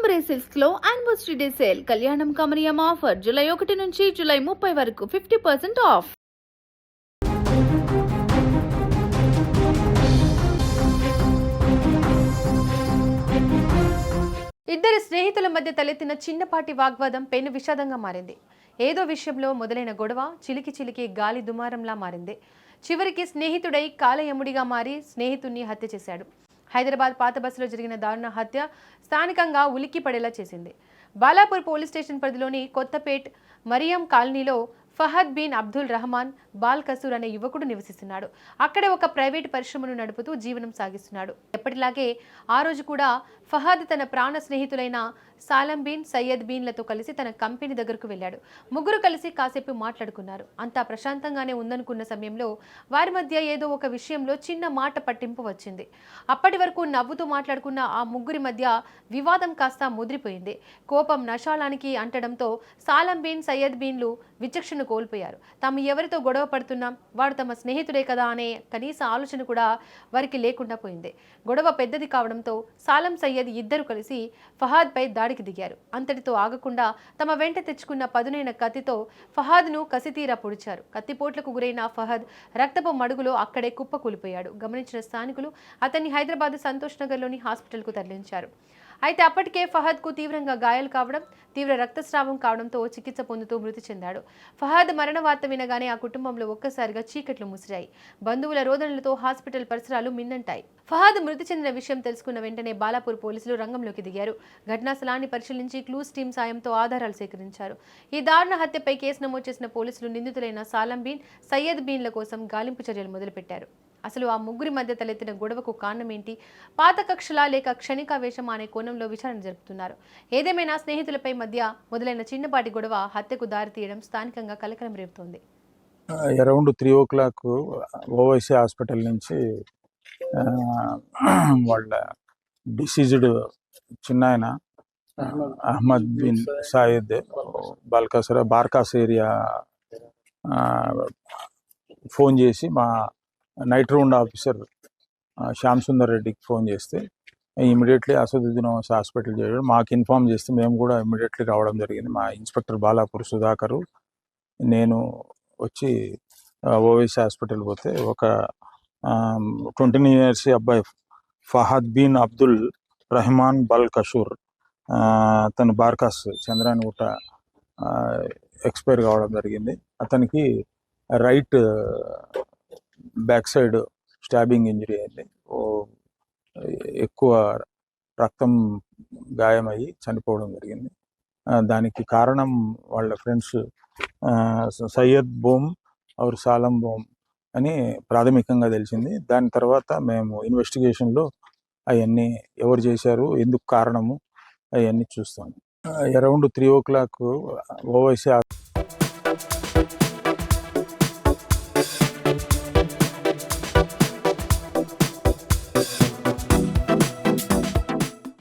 పరంపరే silks లో anniversary day sale కళ్యాణం కమనీయం ఆఫర్ జూలై 1 నుంచి జూలై 30 వరకు 50% ఆఫ్. ఇద్దరు స్నేహితుల మధ్య తలెత్తిన చిన్నపాటి వాగ్వాదం పెను విషాదంగా మారింది. ఏదో విషయంలో మొదలైన గొడవ చిలికి చిలికి గాలి దుమారంలా మారింది. చివరికి స్నేహితుడై కాలయముడిగా మారి స్నేహితుడిని హత్య చేశాడు. హైదరాబాద్ పాత బస్సులో జరిగిన దారుణ హత్య స్థానికంగా ఉలిక్కి పడేలా చేసింది. బాలాపూర్ పోలీస్ స్టేషన్ పరిధిలోని కొత్తపేట్ మరియం కాలనీలో ఫహద్ బిన్ అబ్దుల్ రహమాన్ బాల్ కసూర్ అనే యువకుడు నివసిస్తున్నాడు. అక్కడే ఒక ప్రైవేట్ పరిశ్రమను నడుపుతూ జీవనం సాగిస్తున్నాడు. ఎప్పటిలాగే ఆ రోజు కూడా ఫహద్ తన ప్రాణ స్నేహితులైన సాలం బిన్ సయ్యద్ బిన్లతో కలిసి తన కంపెనీ దగ్గరకు వెళ్ళాడు. ముగ్గురు కలిసి కాసేపు మాట్లాడుకున్నారు. అంతా ప్రశాంతంగానే ఉందనుకున్న సమయంలో వారి మధ్య ఏదో ఒక విషయంలో చిన్న మాట పట్టింపు వచ్చింది. అప్పటి వరకు నవ్వుతూ మాట్లాడుకున్న ఆ ముగ్గురి మధ్య వివాదం కాస్త ముదిరిపోయింది. కోపం నషాలానికి అంటడంతో సాలం బిన్ సయ్యద్ బిన్లు విచక్షణ కోల్పోయారు. తాము ఎవరితో గొడవ పడుతున్నాం, వాడు తమ స్నేహితుడే కదా అనే కనీస ఆలోచన కూడా వారికి లేకుండా పోయింది. గొడవ పెద్దది కావడంతో సాలం సయ్యద్ ఇద్దరు కలిసి ఫహాద్ పై దాడికి దిగారు. అంతటితో ఆగకుండా తమ వెంట తెచ్చుకున్న పదునైన కత్తితో ఫహాద్ను కసితీరా పొడిచారు. కత్తిపోట్లకు గురైన ఫహద్ రక్తపు మడుగులో అక్కడే కుప్పకూలిపోయాడు. గమనించిన స్థానికులు అతన్ని హైదరాబాద్ సంతోష్ నగర్లోని హాస్పిటల్కు తరలించారు. అయితే అప్పటికే ఫహద్కు తీవ్రంగా గాయాలు కావడం, తీవ్ర రక్తస్రావం కావడంతో చికిత్స పొందుతూ మృతి చెందాడు. ఫహద్ మరణ వార్త వినగానే ఆ కుటుంబంలో ఒక్కసారిగా చీకట్లు ముసిరాయి. బంధువుల రోదనలతో హాస్పిటల్ పరిసరాలు మిన్నంటాయి. ఫహద్ మృతి చెందిన విషయం తెలుసుకున్న వెంటనే బాలాపూర్ పోలీసులు రంగంలోకి దిగారు. ఘటనా స్థలాన్ని పరిశీలించి క్లూస్ టీం సాయంతో ఆధారాలు సేకరించారు. ఈ దారుణ హత్యపై కేసు నమోదు చేసిన పోలీసులు నిందితులైన సాలం బిన్ సయ్యద్ బిన్ల కోసం గాలింపు చర్యలు మొదలుపెట్టారు. అసలు ఆ ముగ్గురి మధ్య తలెత్తిన గొడవకు కారణమేంటి, పాత కక్షలా లేక క్షణికావేశమా అనే కోణంలో విచారణ జరుపుతున్నారు. ఏదేమైనా స్నేహితులపై మధ్య మొదలైన చిన్నపాటి గొడవ హత్యకు దారితీయడం స్థానికంగా కలకలం రేపుతోంది. అరౌండ్ 3 o'clock ఓవైసీ హాస్పిటల్ నుంచి వాళ్ళ డిసీజ్డ్ చిన్నాయన అహ్మద్ బిన్ సాయిద్ బాల్కసరా బార్కాస్ ఏరియా ఫోన్ చేసి మా night round officer Shyam Sundar రెడ్డికి ఫోన్ చేస్తే ఇమీడియట్లీ అసదుద్దీన్ హాస్పిటల్ చేయడం మాకు ఇన్ఫామ్ చేస్తే మేము కూడా ఇమీడియట్లీ రావడం జరిగింది. మా ఇన్స్పెక్టర్ బాలాపూర్ సుధాకరు నేను వచ్చి ఓవైసీ హాస్పిటల్ పోతే ఒక 20 years అబ్బాయి ఫహద్ బిన్ అబ్దుల్ రహమాన్ బల్ కషూర్ తను బార్కాస్ చంద్రానిగుట్ట ఎక్స్పైర్ కావడం జరిగింది. అతనికి right back side stabbing injury అయింది. ఎక్కువ రక్తం గాయమయ్యి చనిపోవడం జరిగింది. దానికి కారణం వాళ్ళ ఫ్రెండ్స్ సయ్యద్ బోమ్ ఆర్ సాలం బోమ్ అని ప్రాథమికంగా తెలిసింది. దాని తర్వాత మేము ఇన్వెస్టిగేషన్లో అవన్నీ ఎవరు చేశారు, ఎందుకు కారణము అవన్నీ చూస్తాము. Around 3 o'clock Owaisi